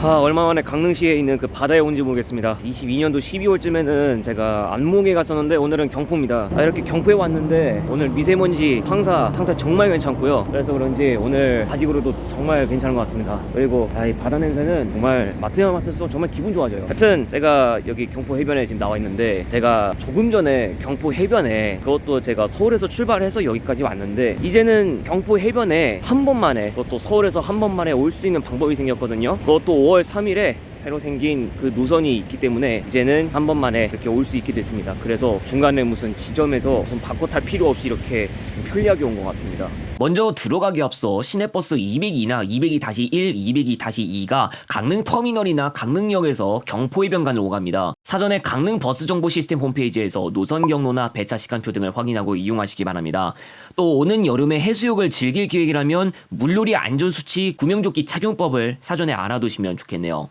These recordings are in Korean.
얼마 만에 강릉시에 있는 그 바다에 온지 모르겠습니다. 22년도 12월쯤에는 제가 안몽에 갔었는데 오늘은 경포입니다. 이렇게 경포에 왔는데 오늘 미세먼지 황사 상태 정말 괜찮고요. 그래서 그런지 오늘 다직으로도 정말 괜찮은 것 같습니다. 그리고 이 바다 냄새는 정말 맡으면 맡을수록 정말 기분 좋아져요. 하여튼 제가 여기 경포 해변에 지금 나와 있는데, 제가 조금 전에 경포 해변에, 그것도 제가 서울에서 출발해서 여기까지 왔는데, 이제는 경포 해변에 한 번만에, 그것도 서울에서 한 번만에 올 수 있는 방법이 생겼거든요. 그것도 5월 3일에 새로 생긴 그 노선이 있기 때문에 이제는 한 번만에 이렇게 올 수 있게 됐습니다. 그래서 중간에 무슨 지점에서 무슨 바꿔 탈 필요 없이 이렇게 편리하게 온 것 같습니다. 먼저 들어가기 앞서 시내버스 202나 202-1, 202-2가 강릉 터미널이나 강릉역에서 경포해변간을 오갑니다. 사전에 강릉 버스 정보 시스템 홈페이지에서 노선 경로나 배차 시간표 등을 확인하고 이용하시기 바랍니다. 또 오는 여름에 해수욕을 즐길 계획이라면 물놀이 안전수치 구명조끼 착용법을 사전에 알아두시면 좋겠네요.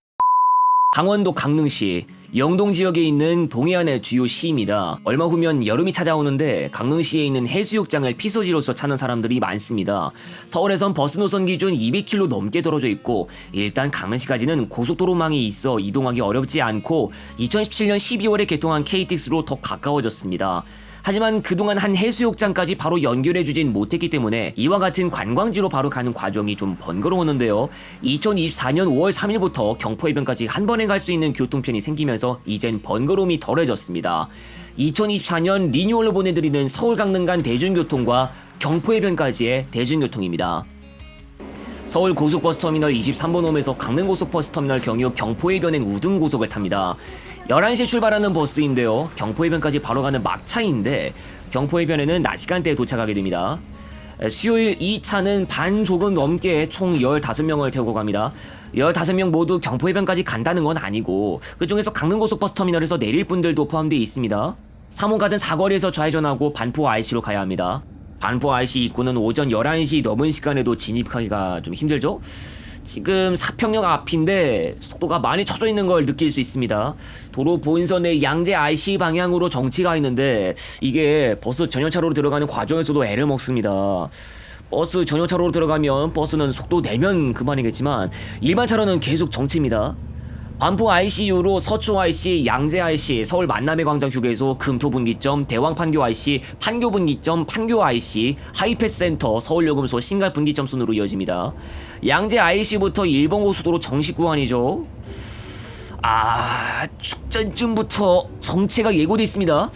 강원도 강릉시 영동 지역에 있는 동해안의 주요 시입니다. 얼마 후면 여름이 찾아오는데 강릉시에 있는 해수욕장을 피서지로서 찾는 사람들이 많습니다. 서울에선 버스 노선 기준 200km 넘게 떨어져 있고, 일단 강릉시까지는 고속도로망이 있어 이동하기 어렵지 않고 2017년 12월에 개통한 KTX로 더 가까워졌습니다. 하지만 그동안 한 해수욕장까지 바로 연결해주진 못했기 때문에 이와 같은 관광지로 바로 가는 과정이 좀 번거로웠는데요. 2024년 5월 3일부터 경포해변까지 한 번에 갈 수 있는 교통편이 생기면서 이젠 번거로움이 덜해졌습니다. 2024년 리뉴얼로 보내드리는 서울 강릉 간 대중교통과 경포해변까지의 대중교통입니다. 서울 고속버스터미널 23번 홈에서 강릉고속버스터미널 경유 경포해변행 우등고속을 탑니다. 11시에 출발하는 버스인데요. 경포해변까지 바로 가는 막차인데 경포해변에는 낮 시간대에 도착하게 됩니다. 수요일 이 차는 반 조금 넘게 총 15명을 태우고 갑니다. 15명 모두 경포해변까지 간다는 건 아니고 그 중에서 강릉고속버스터미널에서 내릴 분들도 포함되어 있습니다. 3호 가든 사거리에서 좌회전하고 반포 IC로 가야 합니다. 반포 IC 입구는 오전 11시 넘은 시간에도 진입하기가 좀 힘들죠? 지금 사평역 앞인데 속도가 많이 쳐져 있는 걸 느낄 수 있습니다. 도로 본선에 양재 IC 방향으로 정치가 있는데 이게 버스 전용차로로 들어가는 과정에서도 애를 먹습니다. 버스 전용차로로 들어가면 버스는 속도 내면 그만이겠지만 일반 차로는 계속 정체입니다. 반포 ICU로 서초 IC, 양재 IC, 서울 만남의 광장 휴게소, 금토분기점, 대왕판교 IC, 판교분기점, 판교 IC, 하이패스센터, 서울요금소, 신갈분기점 순으로 이어집니다. 양재 IC부터 일본고속도로 정식 구간이죠. 축전쯤부터 정체가 예고돼 있습니다.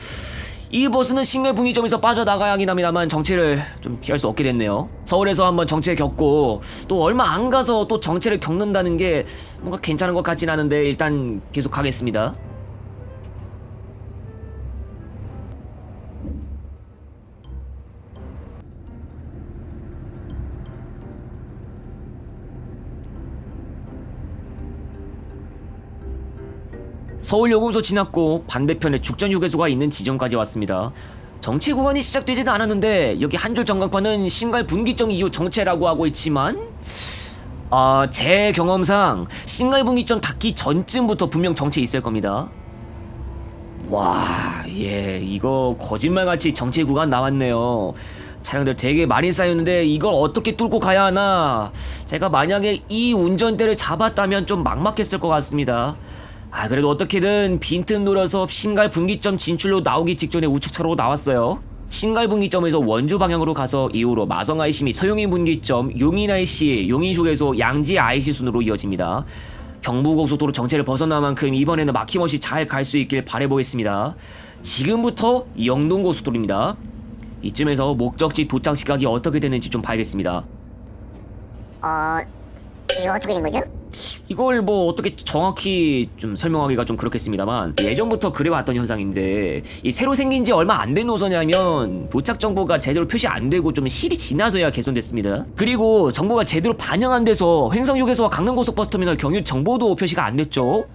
이 버스는 신갈분기점에서 빠져나가야 하긴 합니다만 정체를 좀 피할 수 없게 됐네요. 서울에서 한번 정체 겪고 또 얼마 안 가서 또 정체를 겪는다는 게 뭔가 괜찮은 것 같진 않은데 일단 계속 가겠습니다. 서울요금소 지났고 반대편에 죽전휴게소가 있는 지점까지 왔습니다. 정체 구간이 시작되지는 않았는데 여기 한 줄 전광판은 신갈 분기점 이후 정체라고 하고 있지만 제 경험상 신갈 분기점 닿기 전쯤부터 분명 정체 있을 겁니다. 이거 거짓말같이 정체 구간 나왔네요. 차량들 되게 많이 쌓였는데 이걸 어떻게 뚫고 가야 하나. 제가 만약에 이 운전대를 잡았다면 좀 막막했을 것 같습니다. 그래도 어떻게든 빈틈 노려서 신갈 분기점 진출로 나오기 직전에 우측차로 나왔어요. 신갈 분기점에서 원주 방향으로 가서 이후로 마성 IC 및 서용인 분기점, 용인 IC, 용인휴게소, 양지 IC 순으로 이어집니다. 경부고속도로 정체를 벗어난 만큼 이번에는 막힘없이 잘 갈 수 있길 바라보겠습니다. 지금부터 영동고속도로입니다. 이쯤에서 목적지 도착 시각이 어떻게 되는지 좀 봐야겠습니다. 이거 어떻게 된 거죠? 이걸 뭐 어떻게 정확히 좀 설명하기가 좀 그렇겠습니다만, 예전부터 그래왔던 현상인데 이 새로 생긴 지 얼마 안 된 노선이라면 도착 정보가 제대로 표시 안 되고 좀 실이 지나서야 개선됐습니다. 그리고 정보가 제대로 반영 안 돼서 횡성휴게소와 강릉고속버스터미널 경유 정보도 표시가 안 됐죠.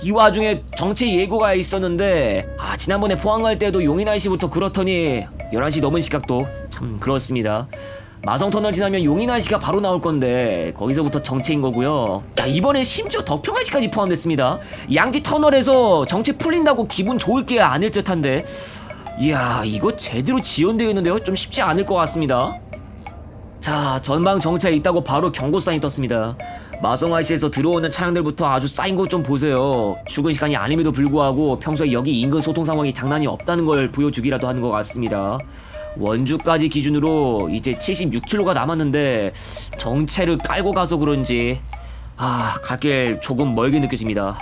이 와중에 정체 예고가 있었는데 지난번에 포항 갈 때도 용인 IC부터 그렇더니 11시 넘은 시각도 참 그렇습니다. 마성터널 지나면 용인 IC가 바로 나올 건데 거기서부터 정체인 거고요. 이번에 심지어 덕평 IC까지 포함됐습니다. 양지 터널에서 정체 풀린다고 기분 좋을 게 아닐 듯한데, 이야, 이거 제대로 지연되어 있는데요. 좀 쉽지 않을 것 같습니다. 자, 전방 정체에 있다고 바로 경고 사인이 떴습니다. 마송IC에서 들어오는 차량들부터 아주 쌓인 것 좀 보세요. 출근 시간이 아님에도 불구하고 평소에 여기 인근 소통 상황이 장난이 없다는 걸 보여주기라도 하는 것 같습니다. 원주까지 기준으로 이제 76km가 남았는데 정체를 깔고 가서 그런지 갈 길 조금 멀게 느껴집니다.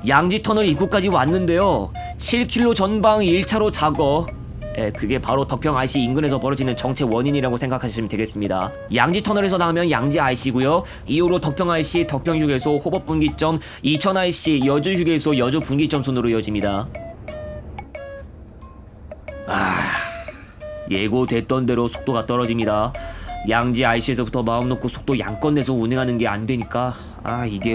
양지터널 입구까지 왔는데요. 7km 전방 1차로 작업. 그게 바로 덕평 IC 인근에서 벌어지는 정체 원인이라고 생각하시면 되겠습니다. 양지터널에서 나오면 양지 IC고요. 이후로 덕평 IC, 덕평 휴게소, 호법 분기점, 이천 IC, 여주 휴게소, 여주 분기점 순으로 이어집니다. 예고됐던 대로 속도가 떨어집니다. 양지 IC에서부터 마음 놓고 속도 양껏 내서 운행하는 게 안 되니까 이게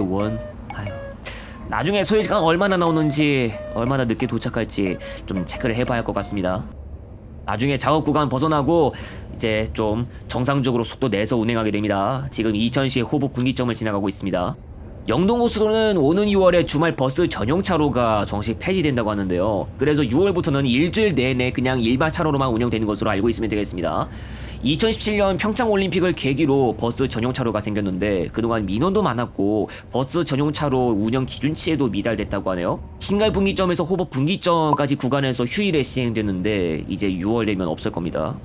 나중에 소요시간 얼마나 나오는지, 얼마나 늦게 도착할지 좀 체크를 해봐야 할 것 같습니다. 나중에 작업 구간 벗어나고 이제 좀 정상적으로 속도 내서 운행하게 됩니다. 지금 이천시 호북 분기점을 지나가고 있습니다. 영동고속도로는 오는 6월에 주말 버스 전용차로가 정식 폐지된다고 하는데요. 그래서 6월부터는 일주일 내내 그냥 일반 차로로만 운영되는 것으로 알고 있으면 되겠습니다. 2017년 평창올림픽을 계기로 버스 전용차로가 생겼는데 그동안 민원도 많았고 버스 전용차로 운영 기준치에도 미달됐다고 하네요. 신갈 분기점에서 호법 분기점까지 구간에서 휴일에 시행됐는데 이제 6월 되면 없을 겁니다.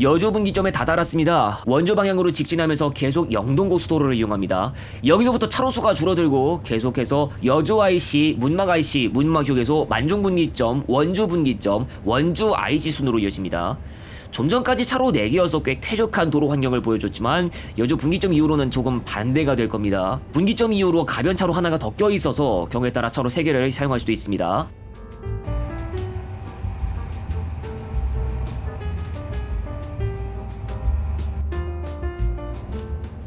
여주 분기점에 다다랐습니다. 원주 방향으로 직진하면서 계속 영동고속도로를 이용합니다. 여기서부터 차로수가 줄어들고 계속해서 여주 IC, 문막 IC, 문막 휴게소, 만중 분기점, 원주 분기점, 원주 IC 순으로 이어집니다. 좀 전까지 차로 4개여서 꽤 쾌적한 도로 환경을 보여줬지만 여주 분기점 이후로는 조금 반대가 될 겁니다. 분기점 이후로 가변차로 하나가 더 껴있어서 경우에 따라 차로 3개를 사용할 수도 있습니다.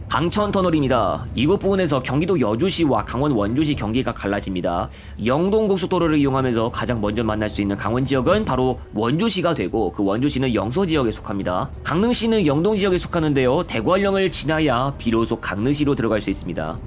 강천터널입니다. 이곳 부분에서 경기도 여주시와 강원 원주시 경계가 갈라집니다. 영동고속도로를 이용하면서 가장 먼저 만날 수 있는 강원 지역은 바로 원주시가 되고 그 원주시는 영서지역에 속합니다. 강릉시는 영동지역에 속하는데요. 대관령을 지나야 비로소 강릉시로 들어갈 수 있습니다.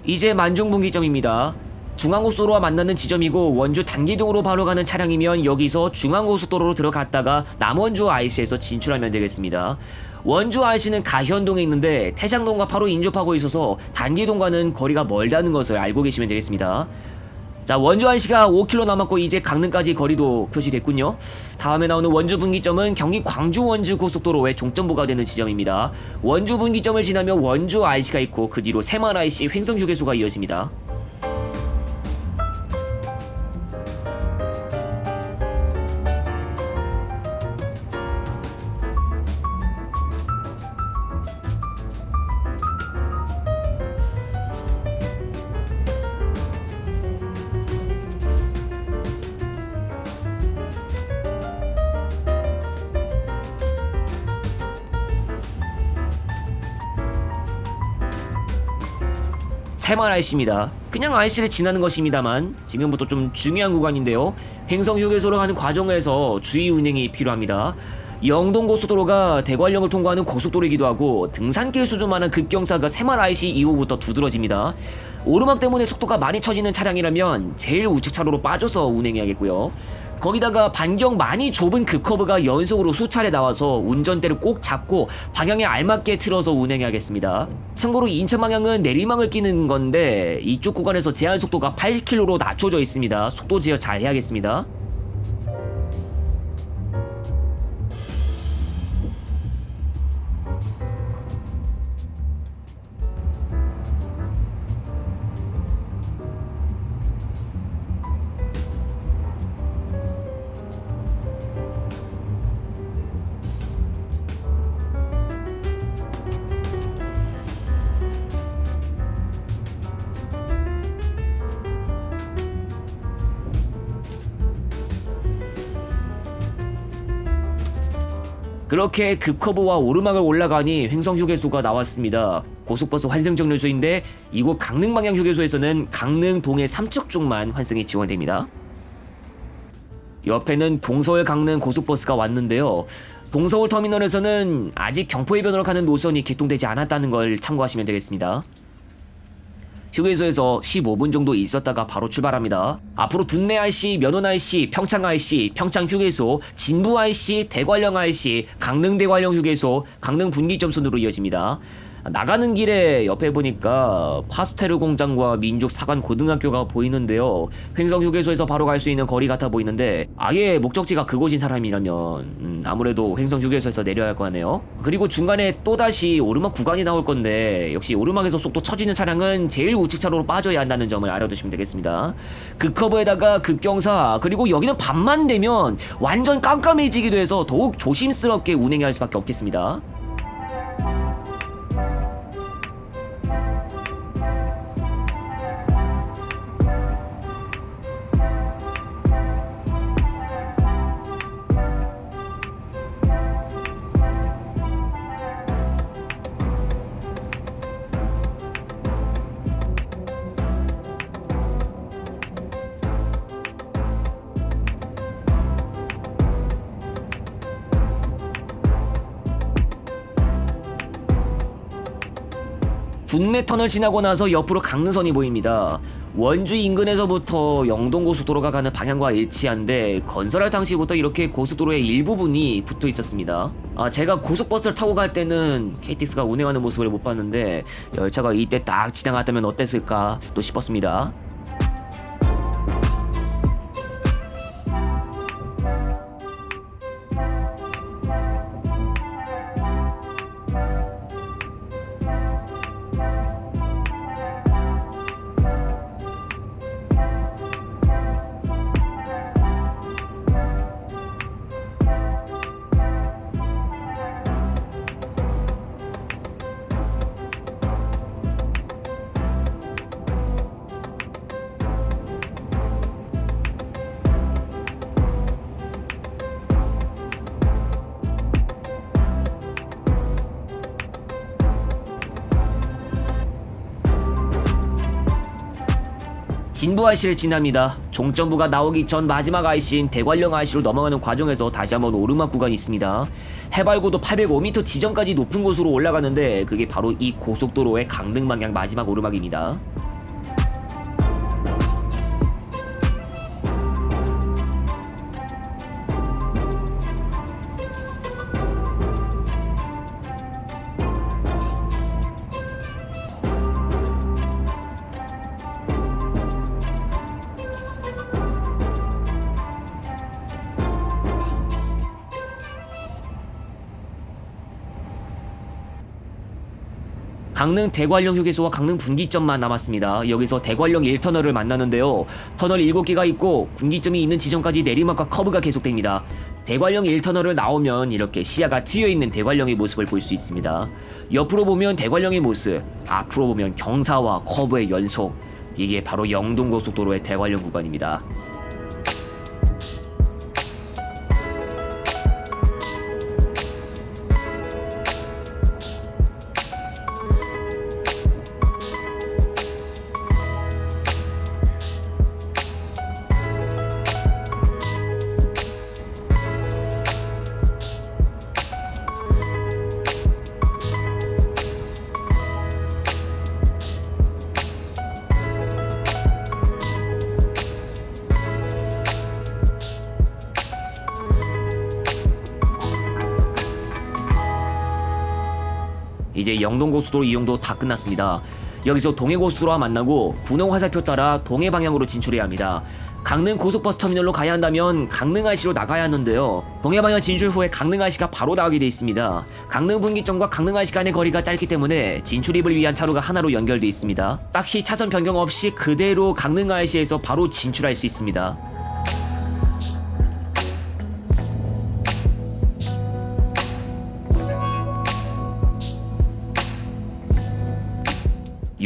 이제 만중분기점입니다. 중앙고속도로와 만나는 지점이고 원주 단기동으로 바로 가는 차량이면 여기서 중앙고속도로로 들어갔다가 남원주 IC에서 진출하면 되겠습니다. 원주 IC는 가현동에 있는데 태장동과 바로 인접하고 있어서 단기동과는 거리가 멀다는 것을 알고 계시면 되겠습니다. 자, 원주 IC가 5km 남았고 이제 강릉까지 거리도 표시됐군요. 다음에 나오는 원주 분기점은 경기 광주 원주 고속도로의 종점부가 되는 지점입니다. 원주 분기점을 지나면 원주 IC가 있고 그 뒤로 새만 IC 횡성 휴게소가 이어집니다. 새만 IC입니다. 그냥 IC를 지나는 것입니다만 지금부터 좀 중요한 구간인데요. 횡성 휴게소로 가는 과정에서 주의 운행이 필요합니다. 영동고속도로가 대관령을 통과하는 고속도로이기도 하고 등산길 수준만한 급경사가 새만 IC 이후부터 두드러집니다. 오르막 때문에 속도가 많이 처지는 차량이라면 제일 우측 차로로 빠져서 운행해야겠고요. 거기다가 반경 많이 좁은 급커브가 연속으로 수차례 나와서 운전대를 꼭 잡고 방향에 알맞게 틀어서 운행해야겠습니다. 참고로 인천 방향은 내리막을 끼는 건데 이쪽 구간에서 제한 속도가 80km로 낮춰져 있습니다. 속도 제어 잘 해야겠습니다. 그렇게 급커브와 오르막을 올라가니 횡성휴게소가 나왔습니다. 고속버스 환승정류소인데 이곳 강릉방향 휴게소에서는 강릉 동해 삼척 쪽만 환승이 지원됩니다. 옆에는 동서울 강릉 고속버스가 왔는데요. 동서울 터미널에서는 아직 경포해변으로 가는 노선이 개통되지 않았다는 걸 참고하시면 되겠습니다. 휴게소에서 15분 정도 있었다가 바로 출발합니다. 앞으로 둔내 IC, 면원 IC, 평창 IC, 평창 휴게소, 진부 IC, 대관령 IC, 강릉 대관령 휴게소, 강릉 분기점 순으로 이어집니다. 나가는 길에 옆에 보니까 파스테르 공장과 민족 사관 고등학교가 보이는데요. 횡성 휴게소에서 바로 갈 수 있는 거리 같아 보이는데 아예 목적지가 그곳인 사람이라면 아무래도 횡성 휴게소에서 내려야 할 거 같네요. 그리고 중간에 또다시 오르막 구간이 나올 건데 역시 오르막에서 속도 처지는 차량은 제일 우측 차로로 빠져야 한다는 점을 알아두시면 되겠습니다. 급커브에다가 급경사, 그리고 여기는 밤만 되면 완전 깜깜해지기도 해서 더욱 조심스럽게 운행해야 할 수밖에 없겠습니다. 둔내 터널 지나고 나서 옆으로 강릉선이 보입니다. 원주 인근에서부터 영동고속도로가 가는 방향과 일치한데 건설할 당시부터 이렇게 고속도로의 일부분이 붙어 있었습니다. 제가 고속버스를 타고 갈 때는 KTX가 운행하는 모습을 못 봤는데 열차가 이때 딱 지나갔다면 어땠을까 또 싶었습니다. 진부 IC를 지납니다. 종점부가 나오기 전 마지막 IC인 대관령 IC로 넘어가는 과정에서 다시 한번 오르막 구간이 있습니다. 해발고도 805m 지점까지 높은 곳으로 올라가는데 그게 바로 이 고속도로의 강릉 방향 마지막 오르막입니다. 강릉 대관령 휴게소와 강릉 분기점만 남았습니다. 여기서 대관령 1터널을 만나는데요. 터널 7개가 있고 분기점이 있는 지점까지 내리막과 커브가 계속됩니다. 대관령 1터널을 나오면 이렇게 시야가 트여있는 대관령의 모습을 볼 수 있습니다. 옆으로 보면 대관령의 모습, 앞으로 보면 경사와 커브의 연속, 이게 바로 영동고속도로의 대관령 구간입니다. 이제 영동고속도로 이용도 다 끝났습니다. 여기서 동해고속도로와 만나고 분홍 화살표 따라 동해 방향으로 진출해야 합니다. 강릉 고속버스 터미널로 가야 한다면 강릉 IC로 나가야 하는데요. 동해 방향 진출 후에 강릉 IC가 바로 나가게 돼 있습니다. 강릉 분기점과 강릉 IC 간의 거리가 짧기 때문에 진출입을 위한 차로가 하나로 연결돼 있습니다. 딱히 차선 변경 없이 그대로 강릉 IC에서 바로 진출할 수 있습니다.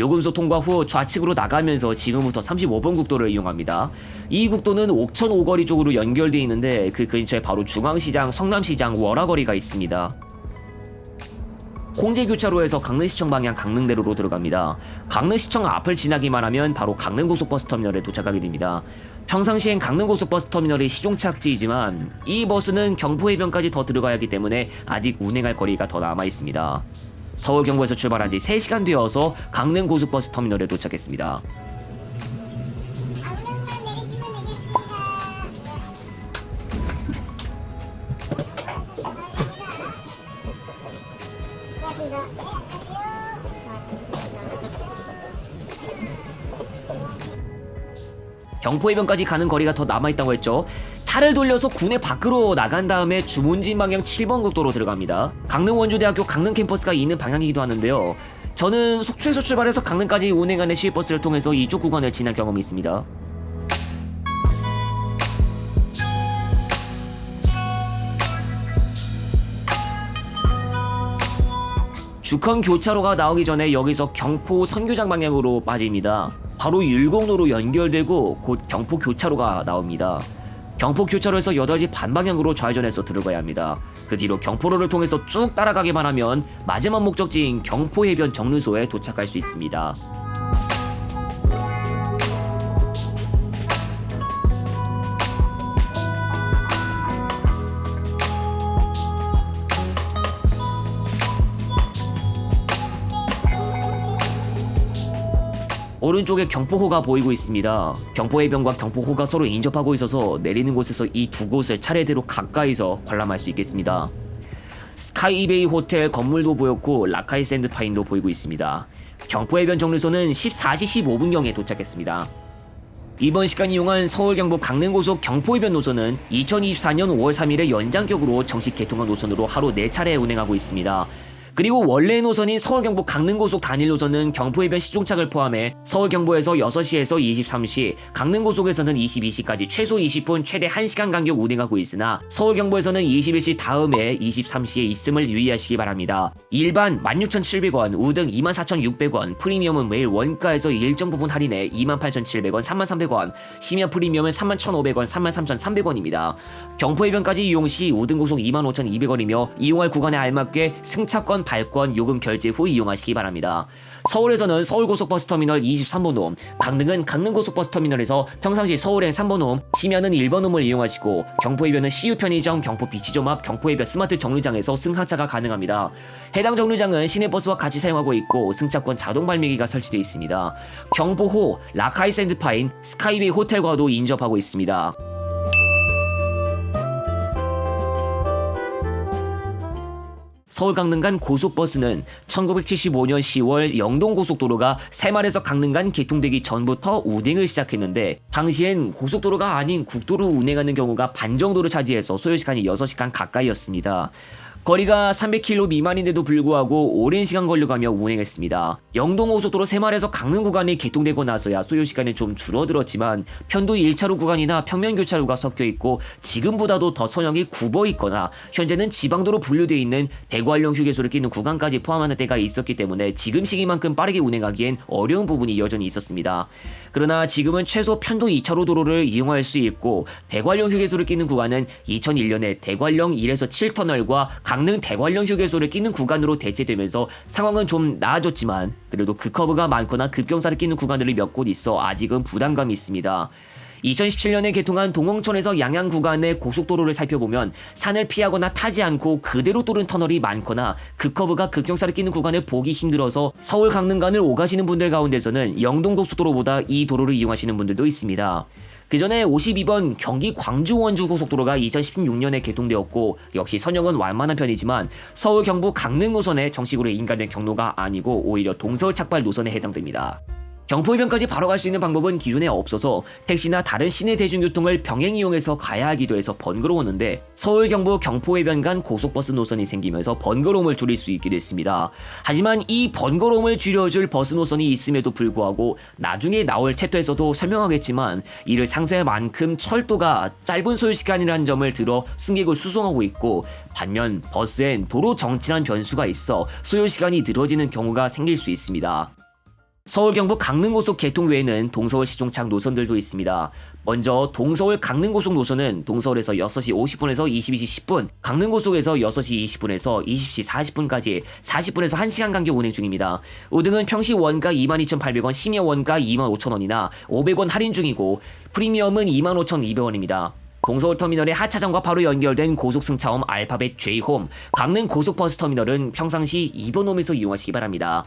요금소 통과 후 좌측으로 나가면서 지금부터 35번 국도를 이용합니다. 이 국도는 옥천 오거리 쪽으로 연결되어 있는데 그 근처에 바로 중앙시장, 성남시장, 월화거리가 있습니다. 홍제교차로에서 강릉시청 방향 강릉대로로 들어갑니다. 강릉시청 앞을 지나기만 하면 바로 강릉고속버스터미널에 도착하게 됩니다. 평상시엔 강릉고속버스터미널이 시종착지이지만 이 버스는 경포해변까지 더 들어가야 하기 때문에 아직 운행할 거리가 더 남아 있습니다. 서울 경부에서 출발한 지 3시간 되어서 강릉고속버스터미널에 도착했습니다. 강릉만 내리시면 되겠습니다. 경포해변까지 가는 거리가 더 남아있다고 했죠. 차를 돌려서 구내 밖으로 나간 다음에 주문진 방향 7번 국도로 들어갑니다. 강릉원주대학교 강릉 캠퍼스가 있는 방향이기도 하는데요. 저는 속초에서 출발해서 강릉까지 운행하는 시외버스를 통해서 이쪽 구간을 지난 경험이 있습니다. 주컨 교차로가 나오기 전에 여기서 경포 선교장 방향으로 빠집니다. 바로 율곡로로 연결되고 곧 경포 교차로가 나옵니다. 경포 교차로에서 8시 반 방향으로 좌회전해서 들어가야 합니다. 그 뒤로 경포로를 통해서 쭉 따라가기만 하면 마지막 목적지인 경포해변 정류소에 도착할 수 있습니다. 오른쪽에 경포호가 보이고 있습니다. 경포해변과 경포호가 서로 인접하고 있어서 내리는 곳에서 이 두 곳을 차례대로 가까이서 관람할 수 있겠습니다. 스카이베이 호텔 건물도 보였고 라카이 샌드파인도 보이고 있습니다. 경포해변 정류소는 14시 15분경에 도착했습니다. 이번 시간 이용한 서울 경북 강릉고속 경포해변 노선은 2024년 5월 3일에 연장격으로 정식 개통한 노선으로 하루 4차례 운행하고 있습니다. 그리고 원래 노선인 서울 경북 강릉고속 단일 노선은 경포해변 시종착을 포함해 서울 경부에서 6시에서 23시, 강릉고속에서는 22시까지 최소 20분, 최대 1시간 간격 운행하고 있으나 서울 경부에서는 21시 다음에 23시에 있음을 유의하시기 바랍니다. 일반 16,700원, 우등 24,600원, 프리미엄은 매일 원가에서 일정 부분 할인해 28,700원, 33,300원, 심야 프리미엄은 31,500원, 33,300원입니다. 경포해변까지 이용 시 우등고속 25,200원이며 이용할 구간에 알맞게 승차권, 발권, 요금 결제 후 이용하시기 바랍니다. 서울에서는 서울고속버스터미널 23번홈, 강릉은 강릉고속버스터미널에서 평상시 서울행 3번홈, 심야는 1번홈을 이용하시고 경포해변은 CU 편의점, 경포비치점 앞 경포해변 스마트 정류장에서 승하차가 가능합니다. 해당 정류장은 시내버스와 같이 사용하고 있고 승차권 자동 발매기가 설치되어 있습니다. 경포호, 라카이 샌드파인, 스카이베이 호텔과도 인접하고 있습니다. 서울 강릉 간 고속버스는 1975년 10월 영동고속도로가 새말에서 강릉 간 개통되기 전부터 운행을 시작했는데 당시엔 고속도로가 아닌 국도로 운행하는 경우가 반 정도를 차지해서 소요시간이 6시간 가까이였습니다. 거리가 300km 미만인데도 불구하고 오랜 시간 걸려가며 운행했습니다. 영동고속도로 새말에서 강릉 구간이 개통되고 나서야 소요시간이 좀 줄어들었지만 편도 1차로 구간이나 평면교차로가 섞여있고 지금보다도 더 선형이 굽어있거나 현재는 지방도로 분류되어 있는 대관령 휴게소를 끼는 구간까지 포함하는 때가 있었기 때문에 지금 시기만큼 빠르게 운행하기엔 어려운 부분이 여전히 있었습니다. 그러나 지금은 최소 편도 2차로 도로를 이용할 수 있고 대관령 휴게소를 끼는 구간은 2001년에 대관령 1에서 7터널과 강릉 대관령 휴게소를 끼는 구간으로 대체되면서 상황은 좀 나아졌지만 그래도 급커브가 많거나 급경사를 끼는 구간들이 몇 곳 있어 아직은 부담감이 있습니다. 2017년에 개통한 동홍천에서 양양 구간의 고속도로를 살펴보면 산을 피하거나 타지 않고 그대로 뚫은 터널이 많거나 급커브가 급경사를 끼는 구간을 보기 힘들어서 서울 강릉간을 오가시는 분들 가운데서는 영동고속도로보다 이 도로를 이용하시는 분들도 있습니다. 그 전에 52번 경기 광주 원주 고속도로가 2016년에 개통되었고 역시 선형은 완만한 편이지만 서울 경부 강릉 노선에 정식으로 인가된 경로가 아니고 오히려 동서울 착발 노선에 해당됩니다. 경포해변까지 바로 갈 수 있는 방법은 기존에 없어서 택시나 다른 시내 대중교통을 병행 이용해서 가야 하기도 해서 번거로웠는데 서울 경부 경포해변 간 고속버스 노선이 생기면서 번거로움을 줄일 수 있게 됐습니다. 하지만 이 번거로움을 줄여줄 버스 노선이 있음에도 불구하고 나중에 나올 챕터에서도 설명하겠지만 이를 상쇄할 만큼 철도가 짧은 소요시간이라는 점을 들어 승객을 수송하고 있고 반면 버스엔 도로 정체란 변수가 있어 소요시간이 늘어지는 경우가 생길 수 있습니다. 서울 경부 강릉고속 개통 외에는 동서울 시종착 노선들도 있습니다. 먼저 동서울 강릉고속 노선은 동서울에서 6시 50분에서 22시 10분, 강릉고속에서 6시 20분에서 20시 40분까지 40분에서 1시간 간격 운행 중입니다. 우등은 평시 원가 22,800원, 심야 원가 25,000원이나 500원 할인 중이고 프리미엄은 25,200원입니다. 동서울 터미널의 하차장과 바로 연결된 고속 승차홈 알파벳 J홈, 강릉 고속버스터미널은 평상시 2번 홈에서 이용하시기 바랍니다.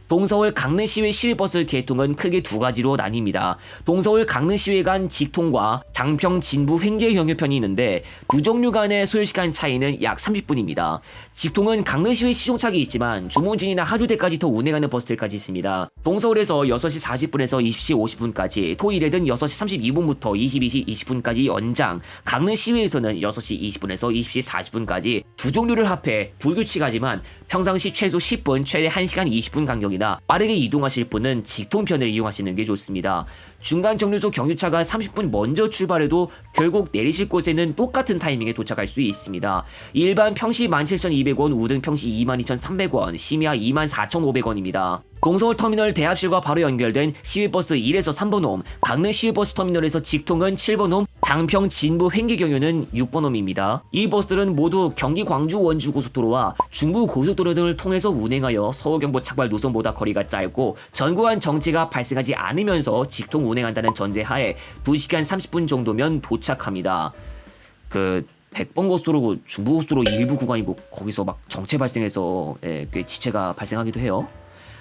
동서울 강릉시외 시외버스 개통은 크게 두 가지로 나뉩니다. 동서울 강릉시외 간 직통과 장평 진부 횡계 경유편이 있는데 두 종류 간의 소요시간 차이는 약 30분입니다. 직통은 강릉시외 시종착이 있지만 주문진이나 하주대까지 더 운행하는 버스들까지 있습니다. 동서울에서 6시 40분에서 20시 50분까지, 토일에는 6시 32분부터 22시 20분까지 연장, 강릉시외에서는 6시 20분에서 20시 40분까지 두 종류를 합해 불규칙하지만 평상시 최소 10분, 최대 1시간 20분 간격이나 빠르게 이동하실 분은 직통편을 이용하시는 게 좋습니다. 중간 정류소 경유차가 30분 먼저 출발해도 결국 내리실 곳에는 똑같은 타이밍에 도착할 수 있습니다. 일반 평시 17,200원, 우등 평시 22,300원, 심야 24,500원입니다. 동서울 터미널 대합실과 바로 연결된 시외버스 1에서 3번 홈, 강릉 시외버스 터미널에서 직통은 7번 홈, 장평 진부 횡계 경유는 6번 홈입니다. 이 버스들은 모두 경기 광주 원주 고속도로와 중부 고속도로 등을 통해서 운행하여 서울 경부 착발 노선보다 거리가 짧고 전구간 정체가 발생하지 않으면서 직통 운행한다는 전제하에 2시간 30분 정도면 도착합니다. 그 100번 고속도로, 중부 고속도로 일부 구간이고 거기서 막 정체 발생해서 꽤 지체가 발생하기도 해요.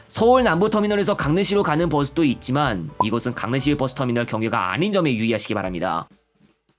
서울 남부터미널에서 강릉시로 가는 버스도 있지만 이것은 강릉시 버스터미널 경유가 아닌 점에 유의하시기 바랍니다.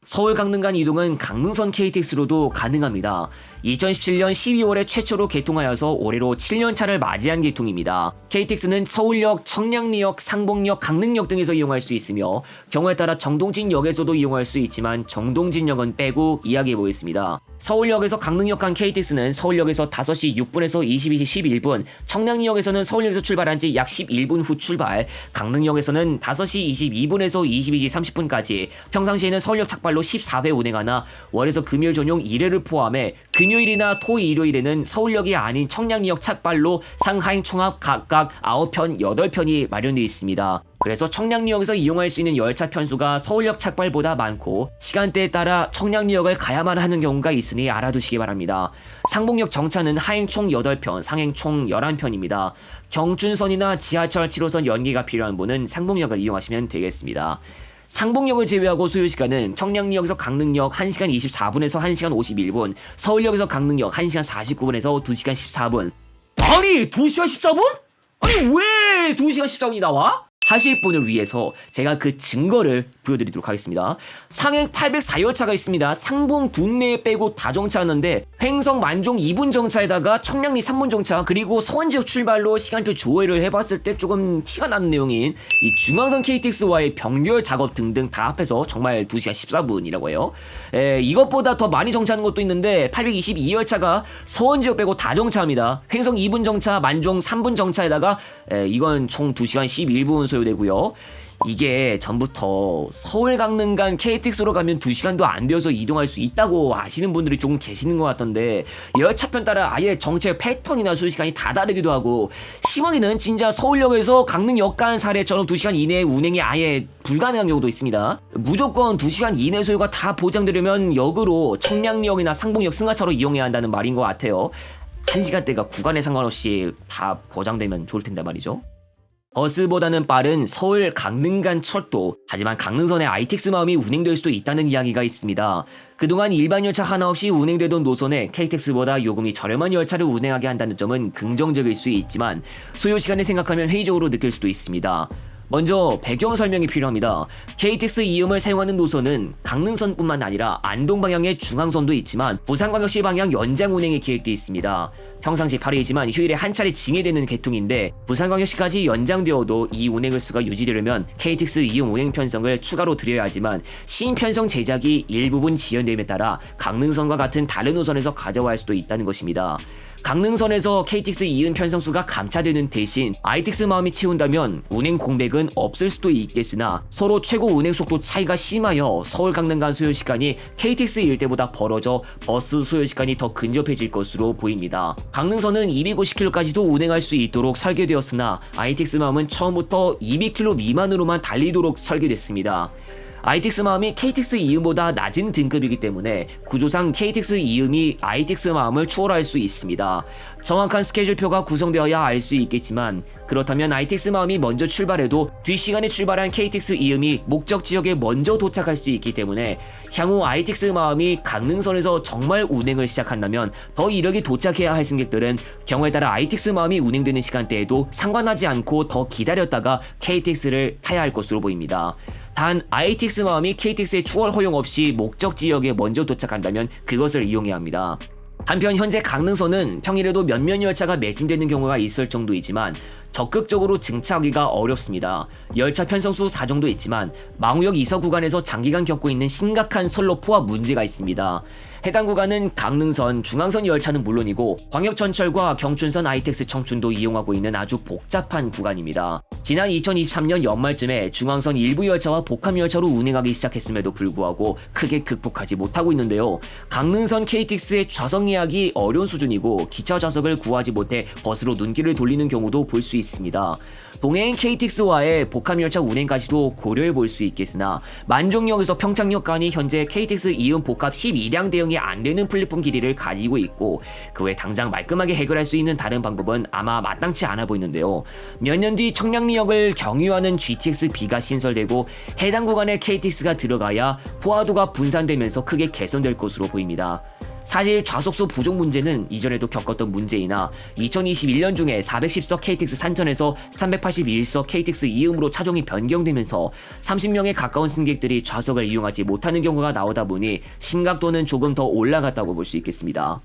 서울 강릉 간 이동은 강릉선 KTX로도 가능합니다. 2017년 12월에 최초로 개통하여서 올해로 7년차를 맞이한 개통입니다. KTX는 서울역, 청량리역, 상봉역, 강릉역 등에서 이용할 수 있으며 경우에 따라 정동진역에서도 이용할 수 있지만 정동진역은 빼고 이야기해보겠습니다. 서울역에서 강릉역 간 KTX는 서울역에서 5시 6분에서 22시 11분, 청량리역에서는 서울역에서 출발한 지 약 11분 후 출발, 강릉역에서는 5시 22분에서 22시 30분까지 평상시에는 서울역 착발로 14회 운행하나 월에서 금요일 전용 1회를 포함해 금요일이나 토 일요일에는 서울역이 아닌 청량리역 착발로 상하행 총합 각각 9편, 8편이 마련되어 있습니다. 그래서 청량리역에서 이용할 수 있는 열차 편수가 서울역 착발보다 많고 시간대에 따라 청량리역을 가야만 하는 경우가 있으니 알아두시기 바랍니다. 상봉역 정차는 하행 총 8편, 상행 총 11편입니다. 경춘선이나 지하철 7호선 연계가 필요한 분은 상봉역을 이용하시면 되겠습니다. 상봉역을 제외하고 소요시간은 청량리역에서 강릉역 1시간 24분에서 1시간 51분, 서울역에서 강릉역 1시간 49분에서 2시간 14분. 아니 2시간 14분? 아니 왜 2시간 14분이 나와? 하실 분을 위해서 제가 그 증거를 보여드리도록 하겠습니다. 상행 804열차가 있습니다. 상봉 둔내 빼고 다 정차하는데 횡성 만종 2분 정차에다가 청량리 3분 정차, 그리고 서원지역 출발로 시간표 조회를 해봤을 때 조금 티가 나는 내용인 이 중앙선 KTX와의 병결 작업 등등 다 합해서 정말 2시간 14분이라고 해요. 이것보다 더 많이 정차하는 것도 있는데 822열차가 서원지역 빼고 다 정차합니다. 횡성 2분 정차, 만종 3분 정차에다가 이건 총 2시간 11분 소요되고요. 이게 전부터 서울 강릉 간 KTX로 가면 2시간도 안 되어서 이동할 수 있다고 아시는 분들이 조금 계시는 것 같던데 열차편 따라 아예 정체 패턴이나 소요시간이 다 다르기도 하고 심하게는 진짜 서울역에서 강릉역 간 사례처럼 2시간 이내에 운행이 아예 불가능한 경우도 있습니다. 무조건 2시간 이내 소요가 다 보장되려면 역으로 청량역이나 상봉역 승하차로 이용해야 한다는 말인 것 같아요. 1시간대가 구간에 상관없이 다 보장되면 좋을 텐데 말이죠. 버스보다는 빠른 서울 강릉 간 철도, 하지만 강릉선의 ITX 마음이 운행될 수도 있다는 이야기가 있습니다. 그동안 일반 열차 하나 없이 운행되던 노선에 KTX보다 요금이 저렴한 열차를 운행하게 한다는 점은 긍정적일 수 있지만 소요시간을 생각하면 회의적으로 느낄 수도 있습니다. 먼저 배경 설명이 필요합니다. KTX 이음을 사용하는 노선은 강릉선뿐만 아니라 안동 방향의 중앙선도 있지만 부산광역시 방향 연장 운행이 계획되어 있습니다. 평상시 8회이지만 휴일에 한 차례 징해되는 개통인데 부산광역시까지 연장되어도 이 운행 횟수가 유지되려면 KTX 이음 운행 편성을 추가로 드려야 하지만 신편성 제작이 일부분 지연됨에 따라 강릉선과 같은 다른 노선에서 가져와야 할 수도 있다는 것입니다. 강릉선에서 KTX 이은 편성수가 감차되는 대신 ITX 마음이 채운다면 운행 공백은 없을 수도 있겠으나 서로 최고 운행 속도 차이가 심하여 서울 강릉 간 소요 시간이 KTX 일 때보다 벌어져 버스 소요 시간이 더 근접해질 것으로 보입니다. 강릉선은 250km까지도 운행할 수 있도록 설계되었으나 ITX 마음은 처음부터 200km 미만으로만 달리도록 설계됐습니다. ITX 마음이 KTX 이음보다 낮은 등급이기 때문에 구조상 KTX 이음이 ITX 마음을 추월할 수 있습니다. 정확한 스케줄표가 구성되어야 알 수 있겠지만 그렇다면 ITX 마음이 먼저 출발해도 뒷시간에 출발한 KTX 이음이 목적 지역에 먼저 도착할 수 있기 때문에 향후 ITX 마음이 강릉선에서 정말 운행을 시작한다면 더 이르게 도착해야 할 승객들은 경우에 따라 ITX 마음이 운행되는 시간대에도 상관하지 않고 더 기다렸다가 KTX를 타야 할 것으로 보입니다. 단 ITX 마음이 KTX의 추월 허용 없이 목적 지역에 먼저 도착한다면 그것을 이용해야 합니다. 한편 현재 강릉선은 평일에도 몇몇 열차가 매진되는 경우가 있을 정도이지만 적극적으로 증차하기가 어렵습니다. 열차 편성수 4정도 있지만 망우역 2서 구간에서 장기간 겪고 있는 심각한 선로 포화 문제가 있습니다. 해당 구간은 강릉선, 중앙선 열차는 물론이고 광역전철과 경춘선 ITX 청춘도 이용하고 있는 아주 복잡한 구간입니다. 지난 2023년 연말쯤에 중앙선 일부 열차와 복합 열차로 운행하기 시작했음에도 불구하고 크게 극복하지 못하고 있는데요. 강릉선 KTX의 좌석 예약이 어려운 수준이고 기차 좌석을 구하지 못해 버스로 눈길을 돌리는 경우도 볼 수 있습니다. 동해행 KTX와의 복합열차 운행까지도 고려해 볼 수 있겠으나 만종역에서 평창역 간이 현재 KTX 이음 복합 12량 대응이 안 되는 플랫폼 길이를 가지고 있고 그 외 당장 말끔하게 해결할 수 있는 다른 방법은 아마 마땅치 않아 보이는데요. 몇 년 뒤 청량리역을 경유하는 GTX-B가 신설되고 해당 구간에 KTX가 들어가야 포화도가 분산되면서 크게 개선될 것으로 보입니다. 사실 좌석수 부족 문제는 이전에도 겪었던 문제이나 2021년 중에 410석 KTX 산전에서 381석 KTX 이음으로 차종이 변경되면서 30명에 가까운 승객들이 좌석을 이용하지 못하는 경우가 나오다 보니 심각도는 조금 더 올라갔다고 볼 수 있겠습니다.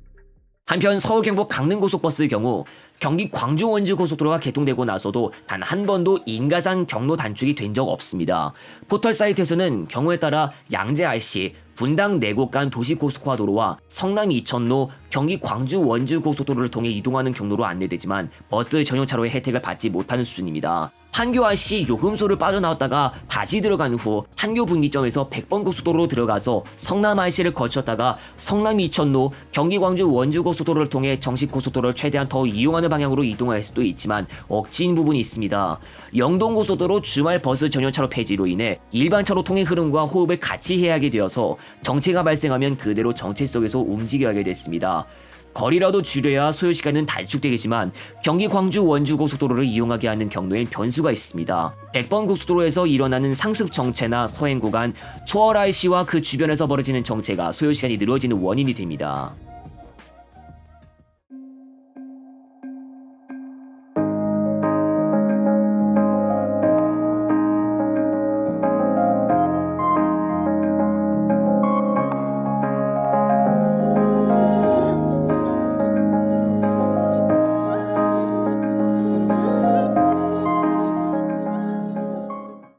한편 서울 경북 강릉 고속버스의 경우 경기 광주 원주 고속도로가 개통되고 나서도 단 한 번도 인가상 경로 단축이 된 적 없습니다. 포털 사이트에서는 경우에 따라 양재 RC, 분당 내곡 간 도시고속화도로와 성남 이천로, 경기 광주 원주 고속도로를 통해 이동하는 경로로 안내되지만 버스 전용차로의 혜택을 받지 못하는 수준입니다. 한교 RC 요금소를 빠져나왔다가 다시 들어간 후 한교 분기점에서 100번 고속도로로 들어가서 성남 RC를 거쳤다가 성남 이천로, 경기 광주 원주 고속도로를 통해 정식 고속도로를 최대한 더 이용하는 방향으로 이동할 수도 있지만 억지인 부분이 있습니다. 영동 고속도로 주말 버스 전용차로 폐지로 인해 일반 차로 통행 흐름과 호흡을 같이 해야 하게 되어서 정체가 발생하면 그대로 정체 속에서 움직여야 하게 됐습니다. 거리라도 줄여야 소요시간은 단축되겠지만 경기 광주 원주 고속도로를 이용하게 하는 경로엔 변수가 있습니다. 100번 고속도로에서 일어나는 상습 정체나 서행 구간, 초월 RC와 그 주변에서 벌어지는 정체가 소요시간이 늘어지는 원인이 됩니다.